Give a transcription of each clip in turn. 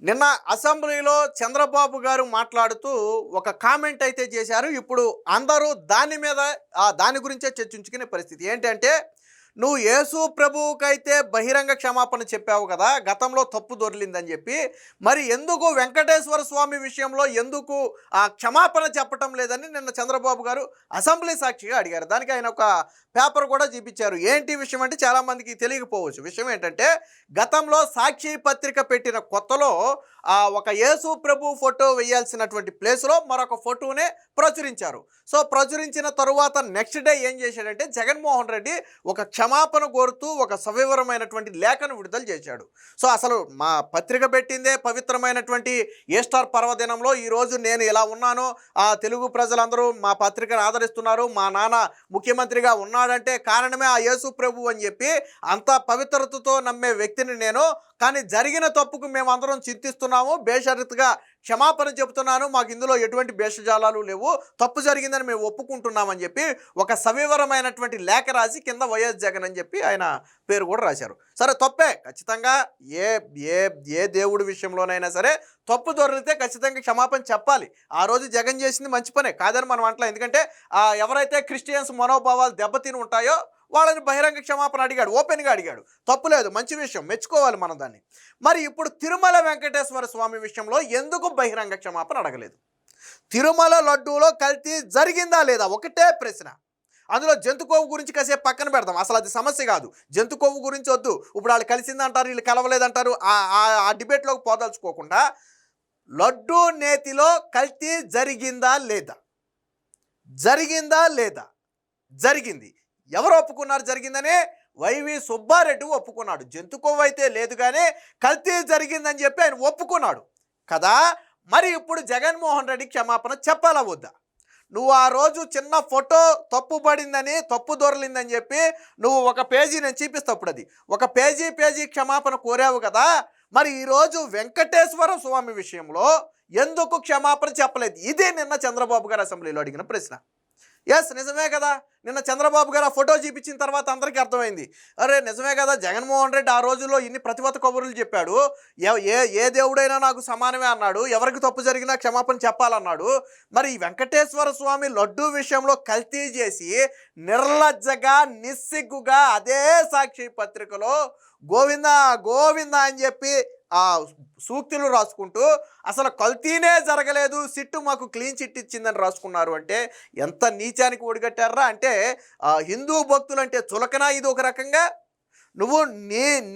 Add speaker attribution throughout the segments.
Speaker 1: నిన్న అసెంబ్లీలో చంద్రబాబు గారు మాట్లాడుతూ ఒక కామెంట్ అయితే చేశారు. ఇప్పుడు అందరూ దాని మీద దాని గురించే చర్చించుకునే పరిస్థితి. ఏంటంటే, "నువ్వు యేసు ప్రభువుకైతే బహిరంగ క్షమాపణ చెప్పావు కదా! గతంలో తప్పు దొర్లిందని చెప్పి. మరి ఎందుకు వెంకటేశ్వర స్వామి విషయంలో ఎందుకు క్షమాపణ చెప్పటం లేదని" నిన్న చంద్రబాబు గారు అసెంబ్లీ సాక్షిగా అడిగారు. దానికి ఆయన ఒక పేపర్ కూడా చూపించారు. ఏంటి విషయం అంటే చాలామందికి తెలియకపోవచ్చు. విషయం ఏంటంటే, గతంలో సాక్షి పత్రిక పెట్టిన కొత్తలో ఒక యేసు ప్రభు ఫోటో వేయాల్సినటువంటి ప్లేస్లో మరొక ఫోటోనే ప్రచురించారు. సో ప్రచురించిన తరువాత నెక్స్ట్ డే ఏం చేశాడంటే, జగన్మోహన్ రెడ్డి ఒక క్షమాపణ కోరుతూ ఒక సవివరమైనటువంటి లేఖను విడుదల చేశాడు. సో అసలు మా పత్రిక పెట్టిందే పవిత్రమైనటువంటి ఈస్టర్ పర్వదినంలో ఈరోజు నేను ఇలా ఉన్నాను, తెలుగు ప్రజలందరూ మా పత్రికను ఆదరిస్తున్నారు, మా నాన్న ముఖ్యమంత్రిగా ఉన్నాడంటే కారణమే ఆ యేసు ప్రభు అని చెప్పి అంత పవిత్రతతో నమ్మే వ్యక్తిని నేను. కానీ జరిగిన తప్పుకు మేమందరం చింతిస్తున్నాము, బేషరతుగా క్షమాపణ చెబుతున్నాను, మాకు ఇందులో ఎటువంటి భేషజాలాలు లేవు, తప్పు జరిగిందని మేము ఒప్పుకుంటున్నామని చెప్పి ఒక సవివరమైనటువంటి లేఖ రాసి కింద వైఎస్ జగన్ అని చెప్పి ఆయన పేరు కూడా రాశారు. సరే, తప్పే ఖచ్చితంగా. ఏ ఏ ఏ దేవుడి విషయంలోనైనా సరే తప్పు దొరికితే ఖచ్చితంగా క్షమాపణ చెప్పాలి. ఆ రోజు జగన్ చేసింది మంచి పనే కాదని మనం అంటలే. ఎందుకంటే ఎవరైతే క్రిస్టియన్స్ మనోభావాలు దెబ్బతిని ఉంటాయో వాళ్ళని బహిరంగ క్షమాపణ అడిగాడు, ఓపెన్గా అడిగాడు. తప్పులేదు, మంచి విషయం, మెచ్చుకోవాలి మనం దాన్ని. మరి ఇప్పుడు తిరుమల వెంకటేశ్వర స్వామి విషయంలో ఎందుకు బహిరంగ క్షమాపణ అడగలేదు? తిరుమల లడ్డూలో కల్తీ జరిగిందా లేదా ఒకటే ప్రశ్న. అందులో జంతు కొవ్వు గురించి కాసేపు పక్కన పెడదాం, అసలు అది సమస్య కాదు. జంతు కొవ్వు గురించి వద్దు, ఇప్పుడు వాళ్ళు కలిసిందంటారు, వీళ్ళు కలవలేదంటారు, ఆ డిబేట్లోకి పోదలుచుకోకుండా లడ్డూ నేతిలో కల్తీ జరిగిందా లేదా? జరిగిందా లేదా? జరిగింది. ఎవరు ఒప్పుకున్నారు జరిగిందని? వైవి సుబ్బారెడ్డి ఒప్పుకున్నాడు. జంతు కొవ్వు అయితే లేదు కానీ కల్తీ జరిగిందని చెప్పి ఆయన ఒప్పుకున్నాడు కదా. మరి ఇప్పుడు జగన్మోహన్ రెడ్డి క్షమాపణ చెప్పాలా వద్దా? నువ్వు ఆ రోజు చిన్న ఫోటో తప్పు పడిందని, తప్పు దొరలిందని చెప్పి నువ్వు ఒక పేజీ, నేను చూపిస్తా ఇప్పుడు, అది ఒక పేజీ క్షమాపణ కోరావు కదా. మరి ఈరోజు వెంకటేశ్వర స్వామి విషయంలో ఎందుకు క్షమాపణ చెప్పలేదు? ఇదే నిన్న చంద్రబాబు గారు అసెంబ్లీలో అడిగిన ప్రశ్న. ఎస్, నిజమే కదా. నిన్న చంద్రబాబు గారు ఆ ఫోటో చూపించిన తర్వాత అందరికీ అర్థమైంది, అరే నిజమే కదా, జగన్మోహన్ రెడ్డి ఆ రోజుల్లో ఇన్ని ప్రతివత కబుర్లు చెప్పాడు, ఏ దేవుడైనా నాకు సమానమే అన్నాడు, ఎవరికి తప్పు జరిగినా క్షమాపణ చెప్పాలన్నాడు. మరి వెంకటేశ్వర స్వామి లడ్డూ విషయంలో కల్తీ చేసి నిర్లజ్జగా, నిస్సిగ్గుగా అదే సాక్షి పత్రికలో గోవిందా గోవిందా అని చెప్పి సూక్తులు రాసుకుంటూ అసలు కల్తీనే జరగలేదు, సిట్టు మాకు క్లీన్ చిట్ ఇచ్చిందని రాసుకున్నారు. అంటే ఎంత నీచానికి ఒడిగట్టారా? అంటే హిందూ భక్తులు అంటే చులకనా ఇది ఒక రకంగా? నువ్వు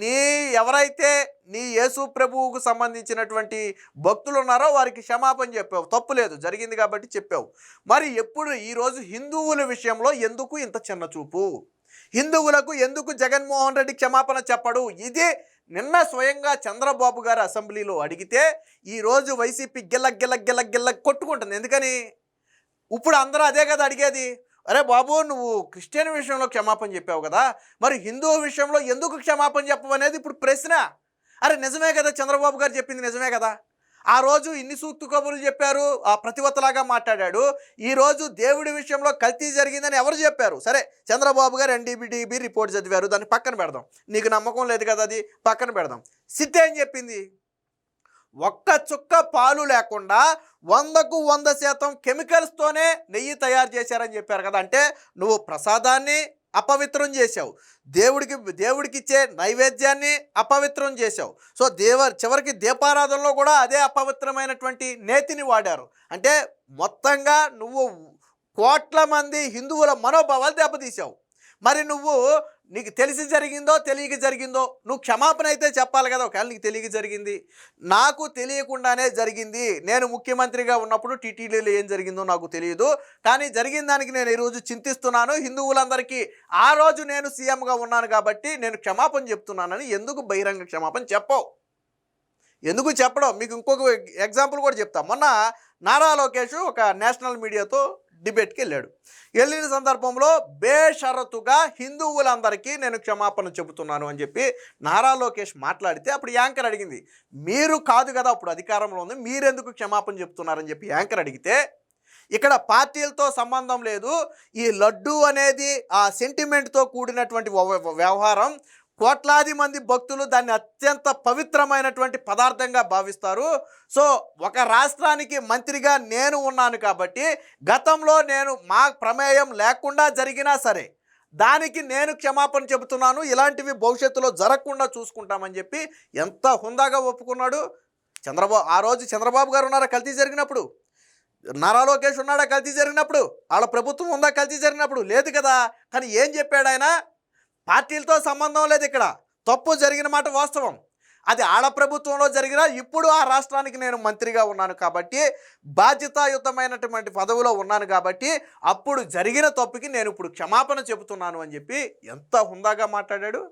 Speaker 1: నీ ఎవరైతే నీ యేసు ప్రభువుకు సంబంధించినటువంటి భక్తులు ఉన్నారో వారికి క్షమాపణ చెప్పావు, తప్పు లేదు, జరిగింది కాబట్టి చెప్పావు. మరి ఎప్పుడు ఈరోజు హిందువుల విషయంలో ఎందుకు ఇంత చిన్న చూపు? హిందువులకు ఎందుకు జగన్మోహన్ రెడ్డి క్షమాపణ చెప్పడు? ఇది నిన్న స్వయంగా చంద్రబాబు గారు అసెంబ్లీలో అడిగితే ఈరోజు వైసీపీ గిల్ల కొట్టుకుంటుంది. ఎందుకని? ఇప్పుడు అందరూ అదే కదా అడిగేది. అరే బాబు, నువ్వు క్రిస్టియన్ విషయంలో క్షమాపణ చెప్పావు కదా, మరి హిందూ విషయంలో ఎందుకు క్షమాపణ చెప్పవు అనేది ఇప్పుడు ప్రశ్న. అరే నిజమే కదా, చంద్రబాబు గారు చెప్పింది నిజమే కదా. ఆ రోజు ఇన్ని సూక్తు కబుర్లు చెప్పారు, ప్రతివతలాగా మాట్లాడాడు. ఈరోజు దేవుడి విషయంలో కల్తీ జరిగిందని ఎవరు చెప్పారు? సరే, చంద్రబాబు గారు ఎన్డీబీ రిపోర్ట్ చదివారు, దాన్ని పక్కన పెడదాం. నీకు నమ్మకం లేదు కదా, అది పక్కన పెడదాం. సిట్ ఏం చెప్పింది? ఒక్క చుక్క పాలు లేకుండా 100కు 100% కెమికల్స్తోనే నెయ్యి తయారు చేశారని చెప్పారు కదా. అంటే నువ్వు ప్రసాదాన్ని అపవిత్రం చేశావు, దేవుడికి ఇచ్చే నైవేద్యాన్ని అపవిత్రం చేశావు. సో చివరికి దీపారాధనలో కూడా అదే అపవిత్రమైనటువంటి నేతిని వాడారు. అంటే మొత్తంగా నువ్వు కోట్ల మంది హిందువుల మనోభావాలు దెబ్బతీసావు. మరి నీకు తెలిసి జరిగిందో తెలియక జరిగిందో నువ్వు క్షమాపణ అయితే చెప్పాలి కదా. ఒకవేళ నీకు తెలియక జరిగింది, నాకు తెలియకుండానే జరిగింది, నేను ముఖ్యమంత్రిగా ఉన్నప్పుడు టీటీడీలో ఏం జరిగిందో నాకు తెలియదు, కానీ జరిగిన దానికి నేను ఈరోజు చింతిస్తున్నాను, హిందువులందరికీ ఆ రోజు నేను సీఎంగా ఉన్నాను కాబట్టి నేను క్షమాపణ చెప్తున్నానని ఎందుకు బహిరంగ క్షమాపణ చెప్పవు? ఎందుకు చెప్పడం? మీకు ఇంకొక ఎగ్జాంపుల్ కూడా చెప్తా. మొన్న నారా లోకేష్ ఒక నేషనల్ మీడియాతో డిబేట్కి వెళ్ళిన సందర్భంలో బేషరతుగా హిందువులందరికీ నేను క్షమాపణ చెబుతున్నాను అని చెప్పి నారా లోకేష్ మాట్లాడితే అప్పుడు యాంకర్ అడిగింది, మీరు కాదు కదా అప్పుడు అధికారంలో ఉంది, మీరెందుకు క్షమాపణ చెప్తున్నారని చెప్పి యాంకర్ అడిగితే, ఇక్కడ పార్టీలతో సంబంధం లేదు, ఈ లడ్డు అనేది ఆ సెంటిమెంట్తో కూడినటువంటి వ్యవహారం, కోట్లాది మంది భక్తులు దాన్ని అత్యంత పవిత్రమైనటువంటి పదార్థంగా భావిస్తారు. సో ఒక రాష్ట్రానికి మంత్రిగా నేను ఉన్నాను కాబట్టి గతంలో నేను మా ప్రమేయం లేకుండా జరిగినా సరే దానికి నేను క్షమాపణ చెబుతున్నాను, ఇలాంటివి భవిష్యత్తులో జరగకుండా చూసుకుంటామని చెప్పి ఎంత హుందాగా ఒప్పుకున్నాడు చంద్రబాబు. ఆ రోజు చంద్రబాబు గారు ఉన్నారా కల్తీ జరిగినప్పుడు? నారా లోకేష్ ఉన్నాడా కల్తీ జరిగినప్పుడు? వాళ్ళ ప్రభుత్వం ఉందా కల్తీ జరిగినప్పుడు? లేదు కదా. కానీ ఏం చెప్పాడు ఆయన? పార్టీలతో సంబంధం లేదు, ఇక్కడ తప్పు జరిగిన మాట వాస్తవం. అది ఆడ ప్రభుత్వంలో జరిగినా ఇప్పుడు ఆ రాష్ట్రానికి నేను మంత్రిగా ఉన్నాను కాబట్టి బాధ్యతాయుతమైనటువంటి పదవిలో ఉన్నాను కాబట్టి అప్పుడు జరిగిన తప్పుకి నేను ఇప్పుడు క్షమాపణ చెబుతున్నాను అని చెప్పి ఎంత హుందాగా మాట్లాడాడు.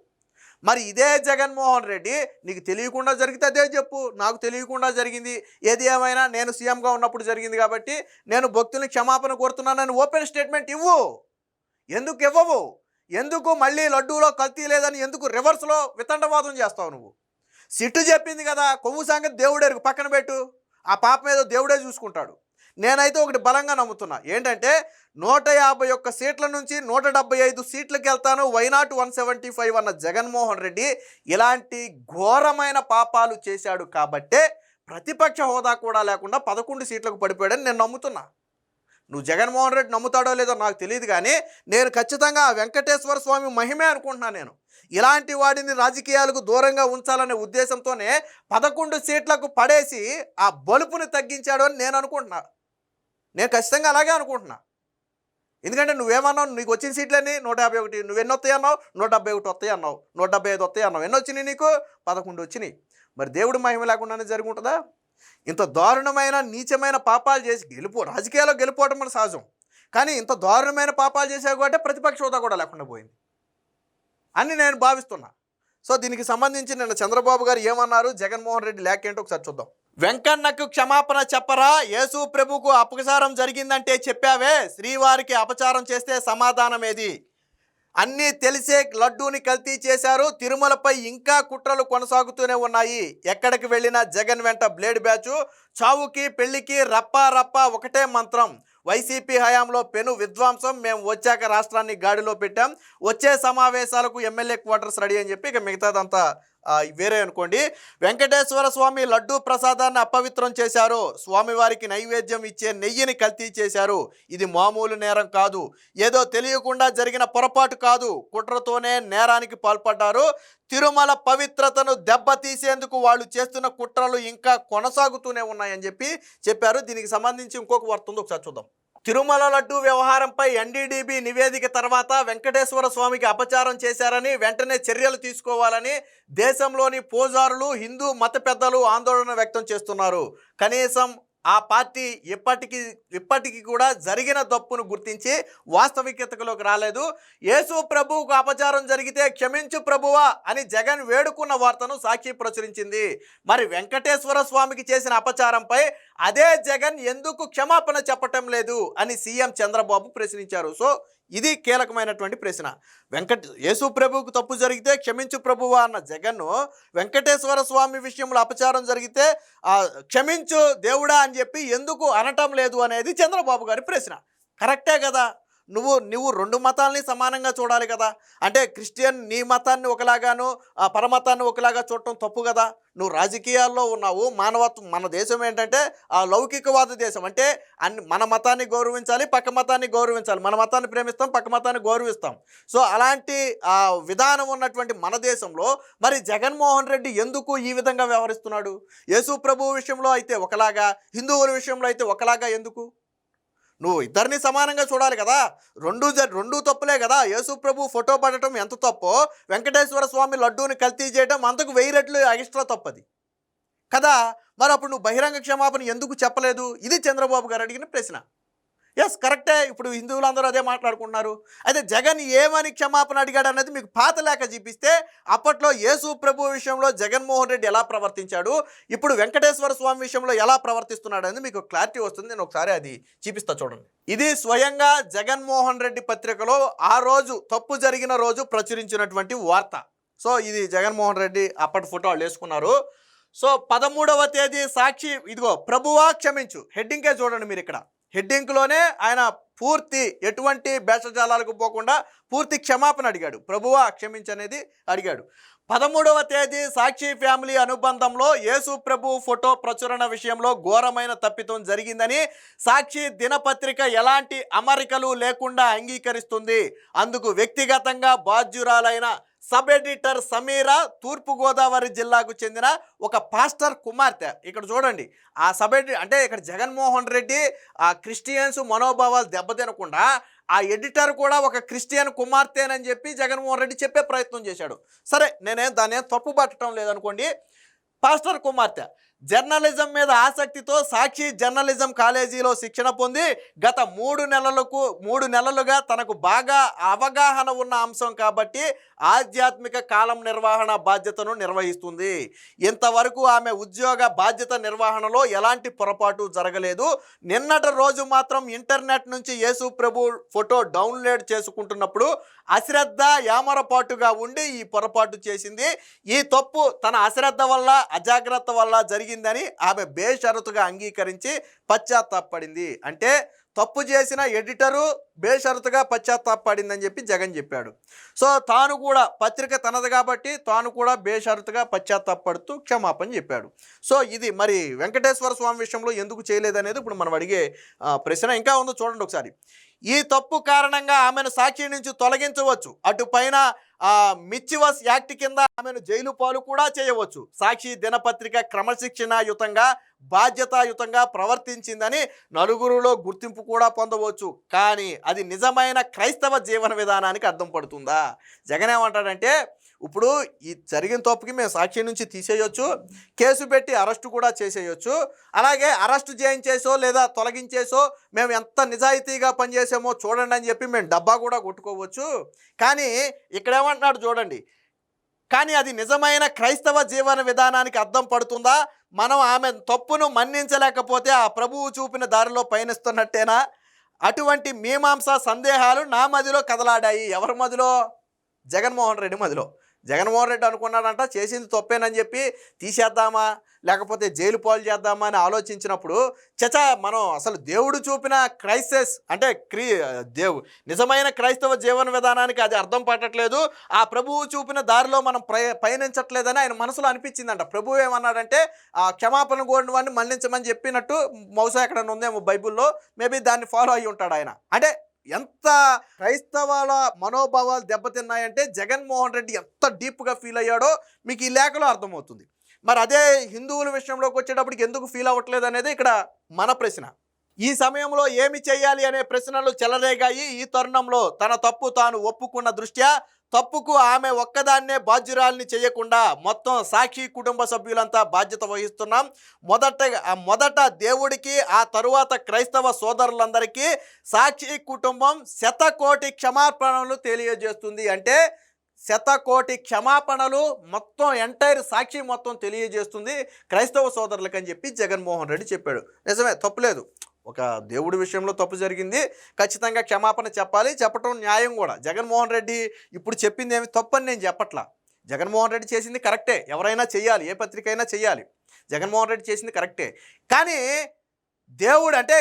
Speaker 1: మరి ఇదే జగన్మోహన్ రెడ్డి నీకు తెలియకుండా జరిగితే అదే చెప్పు, నాకు తెలియకుండా జరిగింది, ఏది ఏమైనా నేను సీఎంగా ఉన్నప్పుడు జరిగింది కాబట్టి నేను భక్తుల్ని క్షమాపణ కోరుతున్నానని ఓపెన్ స్టేట్మెంట్ ఇవ్వు. ఎందుకు ఇవ్వవు? ఎందుకు మళ్ళీ లడ్డూలో కల్తీ లేదని ఎందుకు రివర్స్లో వితండవాదం చేస్తావు నువ్వు? సిట్టు చెప్పింది కదా, కొవ్వు సంగతి దేవుడేరుకు పక్కన పెట్టు, ఆ పాపం ఏదో దేవుడే చూసుకుంటాడు. నేనైతే ఒకటి బలంగా నమ్ముతున్నా, ఏంటంటే 151 సీట్ల నుంచి 175 సీట్లకు వెళ్తాను, వైనాట్ 175 అన్న జగన్మోహన్ రెడ్డి ఇలాంటి ఘోరమైన పాపాలు చేశాడు కాబట్టే ప్రతిపక్ష హోదా కూడా లేకుండా 11 సీట్లకు పడిపోయాడని నేను నమ్ముతున్నా. నువ్వు జగన్మోహన్ రెడ్డి నమ్ముతాడో లేదో నాకు తెలియదు, కానీ నేను ఖచ్చితంగా వెంకటేశ్వర స్వామి మహిమే అనుకుంటున్నాను. నేను ఇలాంటి వాడిని రాజకీయాలకు దూరంగా ఉంచాలనే ఉద్దేశంతోనే 11 సీట్లకు పడేసి ఆ బలుపుని తగ్గించాడు అని నేను అనుకుంటున్నా. నేను ఖచ్చితంగా అలాగే అనుకుంటున్నా. ఎందుకంటే నువ్వేమన్నావు, నీకు వచ్చిన సీట్లన్నీ 151, నువ్వెన్ని వస్తాయి అన్నావు? 171 వస్తాయి అన్నావు, 175 వస్తాయి అన్నావు. ఎన్ని వచ్చినాయి నీకు? 11 వచ్చినాయి. మరి దేవుడి మహిమ లేకుండానే జరుగుంటుందా? ఇంత దారుణమైన నీచమైన పాపాలు చేసి రాజకీయాల్లో గెలిపోవడం మన సహజం, కానీ ఇంత దారుణమైన పాపాలు చేసావు కాబట్టి ప్రతిపక్ష హోదా కూడా లేకుండా పోయింది అని నేను భావిస్తున్నా. సో దీనికి సంబంధించి నిన్న చంద్రబాబు గారు ఏమన్నారు, జగన్మోహన్ రెడ్డి లేఖ ఏంటో ఒకసారి చూద్దాం. వెంకన్నకు క్షమాపణ చెప్పరా? యేసు ప్రభుకు అపచారం జరిగిందంటే చెప్పావే, శ్రీవారికి అపచారం చేస్తే సమాధానం ఏది? అన్నీ తెలిసే లడ్డూని కల్తీ చేశారు, తిరుమలపై ఇంకా కుట్రలు కొనసాగుతూనే ఉన్నాయి. ఎక్కడికి వెళ్ళినా జగన్ వెంట బ్లేడ్ బ్యాచు, చావుకి పెళ్లికి రప్పా రప్పా ఒకటే మంత్రం. వైసీపీ హయాంలో పెను విధ్వంసం, మేము వచ్చాక రాష్ట్రాన్ని గాడిలో పెట్టాం, వచ్చే సమావేశాలకు ఎమ్మెల్యే క్వార్టర్స్ రెడీ అని చెప్పి ఇక మిగతాదంతా వేరే అనుకోండి. వెంకటేశ్వర స్వామి లడ్డూ ప్రసాదాన్ని అపవిత్రం చేశారు, స్వామివారికి నైవేద్యం ఇచ్చే నెయ్యిని కల్తీ చేశారు. ఇది మామూలు నేరం కాదు, ఏదో తెలియకుండా జరిగిన పొరపాటు కాదు, కుట్రతోనే నేరానికి పాల్పడ్డారు. తిరుమల పవిత్రతను దెబ్బతీసేందుకు వాళ్ళు చేస్తున్న కుట్రలు ఇంకా కొనసాగుతూనే ఉన్నాయని చెప్పారు. దీనికి సంబంధించి ఇంకొక వార్త ఉంది, ఒకసారి చూద్దాం. తిరుమల లడ్డూ వ్యవహారంపై ఎన్డీడీబీ నివేదిక తర్వాత వెంకటేశ్వర స్వామికి అపచారం చేశారని వెంటనే చర్యలు తీసుకోవాలని దేశంలోని పూజారులు, హిందూ మత పెద్దలు ఆందోళన వ్యక్తం చేస్తున్నారు. కనీసం ఆ పార్టీ ఇప్పటికీ కూడా జరిగిన తప్పును గుర్తించి వాస్తవికతలోకి రాలేదు. యేసు ప్రభువుకు అపచారం జరిగితే క్షమించు ప్రభువా అని జగన్ వేడుకున్న వార్తను సాక్షి ప్రచురించింది. మరి వెంకటేశ్వర స్వామికి చేసిన అపచారంపై అదే జగన్ ఎందుకు క్షమాపణ చెప్పటం లేదు అని సీఎం చంద్రబాబు ప్రశ్నించారు. సో ఇది కీలకమైనటువంటి ప్రశ్న. యేసు ప్రభువుకు తప్పు జరిగితే క్షమించు ప్రభువా అన్న జగన్ను వెంకటేశ్వర స్వామి విషయంలో అపచారం జరిగితే క్షమించు దేవుడా అని చెప్పి ఎందుకు అనటం లేదు అనేది చంద్రబాబు గారి ప్రశ్న. కరెక్టే కదా. నువ్వు రెండు మతాలని సమానంగా చూడాలి కదా. అంటే క్రిస్టియన్ నీ మతాన్ని ఒకలాగాను పరమతాన్ని ఒకలాగా చూడటం తప్పు కదా. నువ్వు రాజకీయాల్లో ఉన్నావు, మానవత్వం. మన దేశం ఏంటంటే లౌకికవాద దేశం. అంటే మన మతాన్ని గౌరవించాలి, పక్క మతాన్ని గౌరవించాలి. మన మతాన్ని ప్రేమిస్తాం, పక్క మతాన్ని గౌరవిస్తాం. సో అలాంటి విధానం ఉన్నటువంటి మన దేశంలో మరి జగన్మోహన్ రెడ్డి ఎందుకు ఈ విధంగా వ్యవహరిస్తున్నాడు? యేసు ప్రభు విషయంలో అయితే ఒకలాగా, హిందువుల విషయంలో అయితే ఒకలాగా ఎందుకు? నువ్వు ఇద్దరిని సమానంగా చూడాలి కదా. రెండు తప్పులే కదా. యేసు ప్రభు ఫోటో పడటం ఎంత తప్పో, వెంకటేశ్వర స్వామి లడ్డూని కల్తీ చేయడం అంతకు 1000 రెట్లు ఎక్స్ట్రా తప్పది కదా. మరి అప్పుడు నువ్వు బహిరంగ క్షమాపణ ఎందుకు చెప్పలేదు? ఇది చంద్రబాబు గారు అడిగిన ప్రశ్న. ఎస్, కరెక్టే. ఇప్పుడు హిందువులందరూ అదే మాట్లాడుకుంటున్నారు. అయితే జగన్ ఏమని క్షమాపణ అడిగాడు అనేది మీకు పాత లేఖ చూపిస్తే అప్పట్లో యేసు ప్రభు విషయంలో జగన్మోహన్ రెడ్డి ఎలా ప్రవర్తించాడు, ఇప్పుడు వెంకటేశ్వర స్వామి విషయంలో ఎలా ప్రవర్తిస్తున్నాడు అనేది మీకు క్లారిటీ వస్తుంది. నేను ఒకసారి అది చూపిస్తా చూడండి. ఇది స్వయంగా జగన్మోహన్ రెడ్డి పత్రికలో ఆ రోజు తప్పు జరిగిన రోజు ప్రచురించినటువంటి వార్త. సో ఇది జగన్మోహన్ రెడ్డి అప్పటి ఫోటో వాళ్ళు వేసుకున్నారు. సో 13వ తేదీ సాక్షి, ఇదిగో ప్రభువా క్షమించు హెడ్డింగ్కే చూడండి మీరు. ఇక్కడ హెడ్డింగ్లోనే ఆయన పూర్తి ఎటువంటి భేషజాలాలకు పోకుండా పూర్తి క్షమాపణ అడిగాడు. ప్రభువా క్షమించనేది అడిగాడు. 13వ తేదీ సాక్షి ఫ్యామిలీ అనుబంధంలో యేసు ప్రభు ఫోటో ప్రచురణ విషయంలో ఘోరమైన తప్పిదం జరిగిందని సాక్షి దినపత్రిక ఎలాంటి అమరికలు లేకుండా అంగీకరిస్తుంది. అందుకు వ్యక్తిగతంగా బాధ్యురాలైన సబ్ ఎడిటర్ సమీరా తూర్పుగోదావరి జిల్లాకు చెందిన ఒక పాస్టర్ కుమార్తె. ఇక్కడ చూడండి, ఆ సబ్ ఎడిటర్ అంటే ఇక్కడ జగన్మోహన్ రెడ్డి ఆ క్రిస్టియన్స్ మనోభావాలు దెబ్బతినకుండా ఆ ఎడిటర్ కూడా ఒక క్రిస్టియన్ కుమార్తెనని చెప్పి జగన్మోహన్ రెడ్డి చెప్పే ప్రయత్నం చేశాడు. సరే, దాన్ని తప్పు పట్టడం లేదనుకోండి. పాస్టర్ కుమార్తె జర్నలిజం మీద ఆసక్తితో సాక్షి జర్నలిజం కాలేజీలో శిక్షణ పొంది గత 3 నెలలుగా తనకు బాగా అవగాహన ఉన్న అంశం కాబట్టి ఆధ్యాత్మిక కాలం నిర్వహణ బాధ్యతను నిర్వహిస్తుంది. ఇంతవరకు ఆమె ఉద్యోగ బాధ్యత నిర్వహణలో ఎలాంటి పొరపాటు జరగలేదు. నిన్నటి రోజు మాత్రం ఇంటర్నెట్ నుంచి యేసు ప్రభు ఫోటో డౌన్లోడ్ చేసుకుంటున్నప్పుడు అశ్రద్ధ యామరపాటుగా ఉండి ఈ పొరపాటు చేసింది. ఈ తప్పు తన అశ్రద్ధ వల్ల అజాగ్రత్త వల్ల జరిగిందని ఆమె బేషరతుగా అంగీకరించి పశ్చాత్తాపడింది. అంటే తప్పు చేసిన ఎడిటరు బేషరతుగా పశ్చాత్తాపడిందని చెప్పి జగన్ చెప్పాడు. సో తాను కూడా పత్రిక తనది కాబట్టి తాను కూడా బేషరతుగా పశ్చాత్తాపడుతూ క్షమాపణ చెప్పాడు. సో ఇది మరి వెంకటేశ్వర స్వామి విషయంలో ఎందుకు చేయలేదనేది ఇప్పుడు మనం అడిగే ప్రశ్న. ఇంకా ఉందో చూడండి ఒకసారి. ఈ తప్పు కారణంగా ఆమెను సాక్షి నుంచి తొలగించవచ్చు. అటుపైన మిచ్చివస్ యాక్ట్ కింద ఆమెను జైలు పాలు కూడా చేయవచ్చు. సాక్షి దినపత్రిక క్రమశిక్షణాయుతంగా బాధ్యతాయుతంగా ప్రవర్తించిందని నలుగురిలో గుర్తింపు కూడా పొందవచ్చు. కానీ అది నిజమైన క్రైస్తవ జీవన విధానానికి అర్థం పడుతుందా? జగన్ ఏమంటాడంటే, ఇప్పుడు ఈ జరిగిన తప్పుకి మేము సాక్షి నుంచి తీసేయొచ్చు, కేసు పెట్టి అరెస్టు కూడా చేసేయచ్చు, అలాగే అరెస్టు చేయించేసో లేదా తొలగించేసో మేము ఎంత నిజాయితీగా పనిచేసామో చూడండి అని చెప్పి మేము డబ్బా కూడా కొట్టుకోవచ్చు. కానీ ఇక్కడేమంటున్నాడు చూడండి, కానీ అది నిజమైన క్రైస్తవ జీవన విధానానికి అర్థం పడుతుందా? మనం ఆమె తప్పును మన్నించలేకపోతే ఆ ప్రభువు చూపిన దారిలో పయనిస్తున్నట్టేనా? అటువంటి మీమాంసా సందేహాలు నా మదిలో కదలాడాయి. ఎవరి మదిలో? జగన్మోహన్ రెడ్డి మదిలో. జగన్మోహన్ రెడ్డి అనుకున్నాడంట చేసింది తప్పేనని చెప్పి తీసేద్దామా లేకపోతే జైలు పాలు చేద్దామా అని ఆలోచించినప్పుడు మనం అసలు దేవుడు చూపిన క్రైస్తస్ అంటే నిజమైన క్రైస్తవ జీవన విధానానికి అది అర్థం పట్టట్లేదు, ఆ ప్రభువు చూపిన దారిలో మనం పయనించట్లేదని ఆయన మనసులో అనిపించిందంట. ప్రభువు ఏమన్నాడంటే ఆ క్షమాపణ కోరిన వాడిని మన్నించమని చెప్పినట్టు బహుశా ఎక్కడ ఉందేమో బైబిల్లో, మేబీ దాన్ని ఫాలో అయ్యి ఉంటాడు ఆయన. అంటే ఎంత క్రైస్తవాల మనోభావాలు దెబ్బతిన్నాయంటే జగన్మోహన్ రెడ్డి ఎంత డీప్గా ఫీల్ అయ్యాడో మీకు ఈ లేఖలో అర్థమవుతుంది. మరి అదే హిందువుల విషయంలోకి వచ్చేటప్పటికి ఎందుకు ఫీల్ అవ్వట్లేదు అనేది ఇక్కడ మన ప్రశ్న. ఈ సమయంలో ఏమి చేయాలి అనే ప్రశ్నలు చెలరేగాయి. ఈ తరుణంలో తన తప్పు తాను ఒప్పుకున్న దృష్ట్యా తప్పుకు ఆమె ఒక్కదాన్నే బాధ్యురాల్ని చేయకుండా మొత్తం సాక్షి కుటుంబ సభ్యులంతా బాధ్యత వహిస్తున్నాం. మొదట దేవుడికి, ఆ తరువాత క్రైస్తవ సోదరులందరికీ సాక్షి కుటుంబం 100,000,000 క్షమాపణలు తెలియజేస్తుంది. అంటే 100,000,000 క్షమాపణలు మొత్తం ఎంటైర్ సాక్షి మొత్తం తెలియజేస్తుంది క్రైస్తవ సోదరులకు అని చెప్పి జగన్మోహన్ రెడ్డి చెప్పాడు. నిజమే, తప్పులేదు. ఒక దేవుడి విషయంలో తప్పు జరిగింది, ఖచ్చితంగా క్షమాపణ చెప్పాలి, చెప్పటం న్యాయం కూడా. జగన్మోహన్ రెడ్డి ఇప్పుడు చెప్పింది ఏమి తప్పని నేను చెప్పట్లా. జగన్మోహన్ రెడ్డి చేసింది కరెక్టే, ఎవరైనా చెయ్యాలి, ఏ పత్రిక అయినా చెయ్యాలి. జగన్మోహన్ రెడ్డి చేసింది కరెక్టే. కానీ దేవుడు అంటే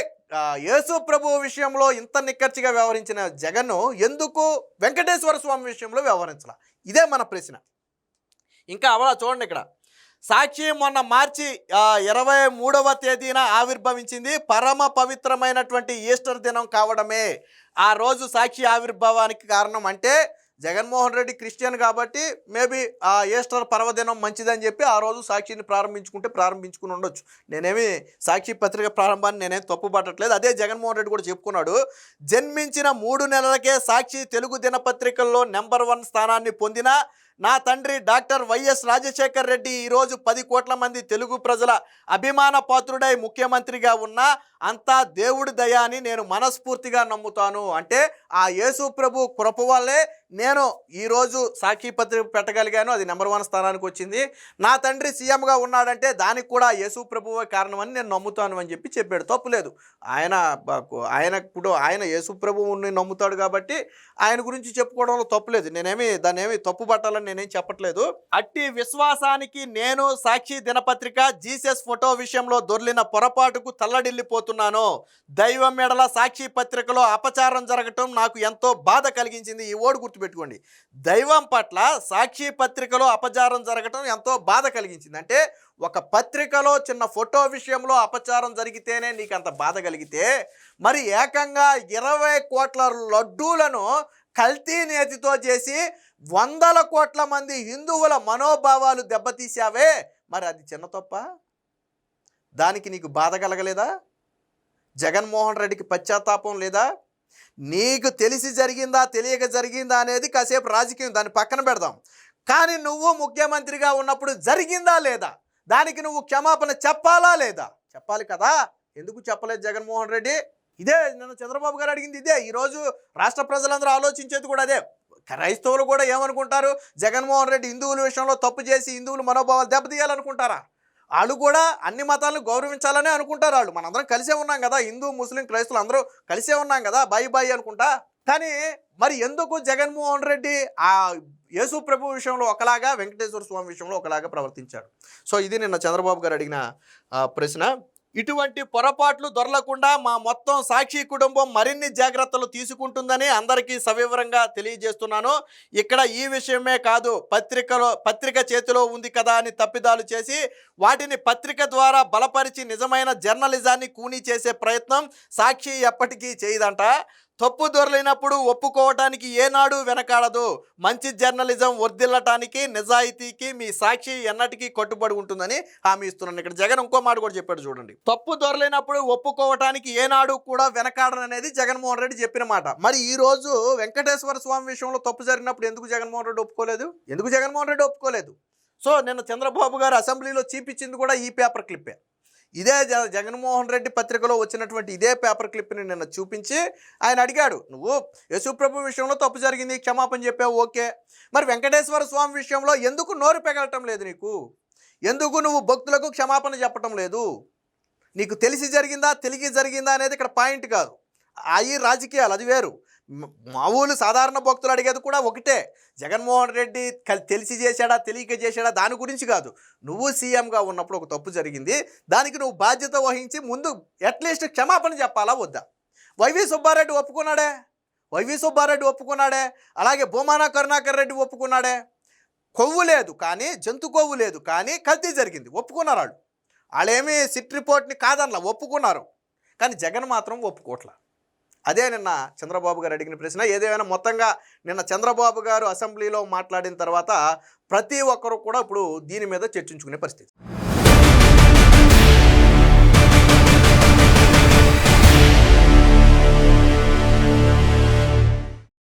Speaker 1: యేసు ప్రభు విషయంలో ఇంత నిక్కచ్చిగా వ్యవహరించిన జగన్ ఎందుకు వెంకటేశ్వర స్వామి విషయంలో వ్యవహరించాల? ఇదే మన ప్రశ్న. ఇంకా అవలా చూడండి, ఇక్కడ సాక్షి మొన్న మార్చి 23వ తేదీన ఆవిర్భవించింది. పరమ పవిత్రమైనటువంటి ఈస్టర్ దినం కావడమే ఆ రోజు సాక్షి ఆవిర్భావానికి కారణం. అంటే జగన్మోహన్ రెడ్డి క్రిస్టియన్ కాబట్టి మేబీ ఆ ఈస్టర్ పర్వదినం మంచిదని చెప్పి ఆ రోజు సాక్షిని ప్రారంభించుకుని ఉండొచ్చు. నేనేమి సాక్షి పత్రిక ప్రారంభాన్ని నేనేం తప్పు పట్టట్లేదు. అదే జగన్మోహన్ రెడ్డి కూడా చెప్పుకున్నాడు. జన్మించిన 3 నెలలకే సాక్షి తెలుగు దినపత్రికల్లో నెంబర్ 1 స్థానాన్ని పొందిన నా తండ్రి డాక్టర్ వైఎస్ రాజశేఖర్ రెడ్డి ఈరోజు 10 కోట్ల మంది తెలుగు ప్రజల అభిమాన పాత్రుడై ముఖ్యమంత్రిగా ఉన్నా అంతా దేవుడి దయ అని నేను మనస్ఫూర్తిగా నమ్ముతాను. అంటే ఆ యేసు ప్రభు కృప వల్లే నేను ఈరోజు సాక్షి పత్రిక పెట్టగలిగాను, అది నెంబర్ 1 స్థానానికి వచ్చింది. నా తండ్రి సీఎంగా ఉన్నాడంటే దానికి కూడా యేసు ప్రభువే కారణమని నేను నమ్ముతాను అని చెప్పి చెప్పాడు. తప్పులేదు. ఆయన యేసు ప్రభువుని నమ్ముతాడు కాబట్టి ఆయన గురించి చెప్పుకోవడంలో తప్పులేదు. దాన్ని ఏమి తప్పు పట్టాలని చేశారని నేనేం చెప్పట్లేదు. అట్టి విశ్వాసానికి నేను సాక్షి దినపత్రిక జీసస్ ఫోటో విషయంలో దొర్లిన పొరపాటుకు తల్లడిల్లిపోతున్నాను. దైవం మెడల సాక్షి పత్రికలో అపచారం జరగటం నాకు ఎంతో బాధ కలిగించింది. ఈ ఓడు గుర్తుపెట్టుకోండి. దైవం పట్ల సాక్షి పత్రికలో అపచారం జరగటం ఎంతో బాధ కలిగించింది. అంటే ఒక పత్రికలో చిన్న ఫోటో విషయంలో అపచారం జరిగితేనే నీకు అంత బాధ కలిగితే, మరి ఏకంగా 20 కోట్ల లడ్డూలను కల్తీ నేతితో చేసి 100 కోట్ల మంది హిందువుల మనోభావాలు దెబ్బతీసావే, మరి అది చిన్న తప్ప? దానికి నీకు బాధ కలగలేదా? జగన్మోహన్ రెడ్డికి పశ్చాత్తాపం లేదా? నీకు తెలిసి జరిగిందా తెలియక జరిగిందా అనేది కాసేపు రాజకీయం, దాన్ని పక్కన పెడదాం. కానీ నువ్వు ముఖ్యమంత్రిగా ఉన్నప్పుడు జరిగిందా లేదా, దానికి నువ్వు క్షమాపణ చెప్పాలా లేదా? చెప్పాలి కదా. ఎందుకు చెప్పలేదు జగన్మోహన్ రెడ్డి? ఇదే నిన్న చంద్రబాబు గారు అడిగింది ఇదే. ఈరోజు రాష్ట్ర ప్రజలందరూ ఆలోచించేది కూడా అదే. క్రైస్తవులు కూడా ఏమనుకుంటారు? జగన్మోహన్ రెడ్డి హిందువుల విషయంలో తప్పు చేసి హిందువుల మనోభావాలు దెబ్బతీయాలనుకుంటారా? వాళ్ళు కూడా అన్ని మతాలను గౌరవించాలనే అనుకుంటారు. వాళ్ళు మనందరం కలిసే ఉన్నాం కదా, హిందూ ముస్లిం క్రైస్తవులు అందరూ కలిసే ఉన్నాం కదా, బాయి బాయి అనుకుంటా. కానీ మరి ఎందుకు జగన్మోహన్ రెడ్డి ఆ యేసు ప్రభు విషయంలో ఒకలాగా, వెంకటేశ్వర స్వామి విషయంలో ఒకలాగా ప్రవర్తించాడు? సో ఇది నిన్న చంద్రబాబు గారు అడిగిన ప్రశ్న. ఇటువంటి పొరపాట్లు దొరలకుండా మా మొత్తం సాక్షి కుటుంబం మరిన్ని జాగ్రత్తలు తీసుకుంటుందని అందరికీ సవివరంగా తెలియజేస్తున్నాను. ఇక్కడ ఈ విషయమే కాదు, పత్రిక చేతిలో ఉంది కదా అని తప్పిదాలు చేసి వాటిని పత్రిక ద్వారా బలపరిచి నిజమైన జర్నలిజాన్ని కూనీ చేసే ప్రయత్నం సాక్షి ఎప్పటికీ చేయదంట. తప్పు దొరలినప్పుడు ఒప్పుకోవటానికి ఏనాడు వెనకాడదు. మంచి జర్నలిజం వర్ధిల్లటానికి, నిజాయితీకి మీ సాక్షి ఎన్నటికీ కట్టుబడి ఉంటుందని హామీ ఇస్తున్నాను. ఇక్కడ జగన్ ఇంకో మాట కూడా చెప్పాడు చూడండి. తప్పు దొరలినప్పుడు ఒప్పుకోవటానికి ఏనాడు కూడా వెనకాడననేది జగన్మోహన్ రెడ్డి చెప్పిన మాట. మరి ఈ రోజు వెంకటేశ్వర స్వామి విషయంలో తప్పు జరిగినప్పుడు ఎందుకు జగన్మోహన్ రెడ్డి ఒప్పుకోలేదు? ఎందుకు జగన్మోహన్ రెడ్డి ఒప్పుకోలేదు? సో నిన్న చంద్రబాబు గారు అసెంబ్లీలో చూపించింది కూడా ఈ పేపర్ క్లిప్పే. ఇదే జగన్మోహన్ రెడ్డి పత్రికలో వచ్చినటువంటి ఇదే పేపర్ క్లిప్ని నిన్న చూపించి ఆయన అడిగాడు, నువ్వు యేసుప్రభు విషయంలో తప్పు జరిగింది, క్షమాపణ చెప్పావు, ఓకే, మరి వెంకటేశ్వర స్వామి విషయంలో ఎందుకు నోరు పెగలటం లేదు నీకు? ఎందుకు నువ్వు భక్తులకు క్షమాపణ చెప్పటం లేదు? నీకు తెలిసి జరిగిందా తెలియక జరిగిందా అనేది ఇక్కడ పాయింట్ కాదు. అవి రాజకీయాలు, అది వేరు. మామూలు సాధారణ భక్తులు అడిగేది కూడా ఒకటే, జగన్మోహన్ రెడ్డి తెలిసి చేశాడా తెలియక చేశాడా దాని గురించి కాదు. నువ్వు సీఎంగా ఉన్నప్పుడు ఒక తప్పు జరిగింది, దానికి నువ్వు బాధ్యత వహించి ముందు అట్లీస్ట్ క్షమాపణ చెప్పాలా వద్దా? వైవి సుబ్బారెడ్డి ఒప్పుకున్నాడే, అలాగే భూమాన కరుణాకర్ రెడ్డి ఒప్పుకున్నాడే. కొవ్వు లేదు కానీ, జంతు కొవ్వు లేదు కానీ కల్తీ జరిగింది, ఒప్పుకున్నారు వాళ్ళు. వాళ్ళేమీ సిట్ రిపోర్ట్ని కాదనలా, ఒప్పుకున్నారు. కానీ జగన్ మాత్రం ఒప్పుకోవట్లా. అదే నిన్న చంద్రబాబు గారు అడిగిన ప్రశ్న. ఏదేమైనా మొత్తంగా నిన్న చంద్రబాబు గారు అసెంబ్లీలో మాట్లాడిన తర్వాత ప్రతి ఒక్కరు కూడా ఇప్పుడు దీని మీద చర్చించుకునే పరిస్థితి.